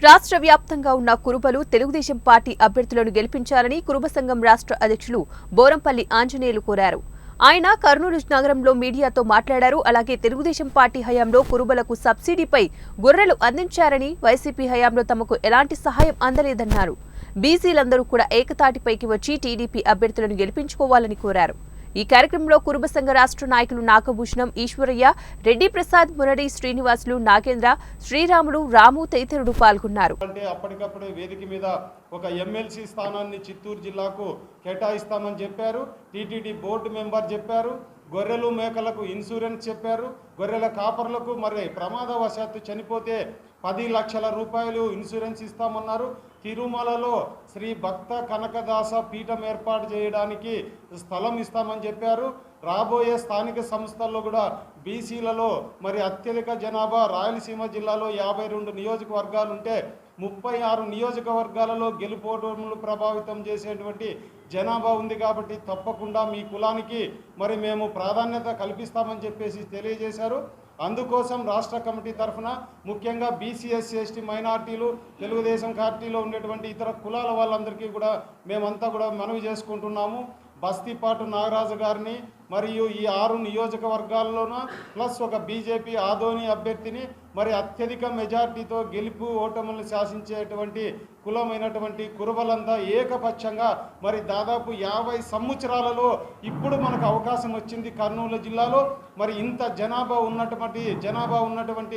రాష్ట్ర వ్యాప్తంగా ఉన్న కురుబలు తెలుగుదేశం పార్టీ అభ్యర్థులను గెలిపించాలని కురుబ సంఘం రాష్ట్ర అధ్యక్షులు బోరంపల్లి ఆంజనేయులు కోరారు. ఆయన కర్నూలు నగరంలో మీడియాతో మాట్లాడారు. అలాగే తెలుగుదేశం పార్టీ హయాంలో కురుబలకు సబ్సిడీపై గొర్రెలు అందించారని, వైసీపీ హయాంలో తమకు ఎలాంటి సహాయం అందలేదన్నారు. బీసీలందరూ కూడా ఏకతాటిపైకి వచ్చి టీడీపీ అభ్యర్థులను గెలిపించుకోవాలని కోరారు. ఈ కార్యక్రమంలో కురుబ సంఘ రాష్ట్ర నాయకులు నాగభూషణం, ఈశ్వరయ్య, రెడ్డి ప్రసాద్, మురడి, శ్రీనివాసులు, నాగేంద్ర, శ్రీరాములు, రాము తదితరులు పాల్గొన్నారు. అప్పటికప్పుడే వేదిక మీద ఒక ఎమ్మెల్సీ స్థానాన్ని చిత్తూరు జిల్లాకు కేటాయిస్తామని చెప్పారు. టీటీడీ బోర్డు మెంబర్ చెప్పారు. గొర్రెలు మేకలకు ఇన్సూరెన్స్ చెప్పారు. గొర్రెల కాపర్లకు మరి ప్రమాదవశాత్తు చనిపోతే 10 లక్షల రూపాయలు ఇన్సూరెన్స్ ఇస్తామన్నారు. తిరుమలలో శ్రీ భక్త కనకదాస పీఠం ఏర్పాటు చేయడానికి స్థలం ఇస్తామని చెప్పారు. రాబోయే స్థానిక సంస్థల్లో కూడా బీసీలలో మరి అత్యధిక జనాభా రాయలసీమ జిల్లాలో 52 నియోజకవర్గాలు ఉంటే 36 నియోజకవర్గాలలో గెలుపోటములు ప్రభావితం చేసేటువంటి జనాభా ఉంది. కాబట్టి తప్పకుండా మీ కులానికి మరి మేము ప్రాధాన్యత కల్పిస్తామని చెప్పేసి తెలియజేశారు. అందుకోసం రాష్ట్ర కమిటీ తరఫున ముఖ్యంగా బీసీ, ఎస్సీ, ఎస్టీ, మైనార్టీలు, తెలుగుదేశం పార్టీలో ఉండేటువంటి ఇతర కులాల వాళ్ళందరికీ కూడా మేమంతా కూడా మనవి చేసుకుంటున్నాము. బస్తీపాటు నాగరాజు గారిని మరియు ఈ 6 నియోజకవర్గాల్లోన ప్లస్ ఒక బీజేపీ ఆదోని అభ్యర్థిని మరి అత్యధిక మెజార్టీతో గెలుపు ఓటములను శాసించేటువంటి కులమైనటువంటి కురుబలంతా ఏకపక్షంగా మరి దాదాపు 50 సంవత్సరాలలో ఇప్పుడు మనకు అవకాశం వచ్చింది కర్నూలు జిల్లాలో. మరి ఇంత జనాభా ఉన్నటువంటి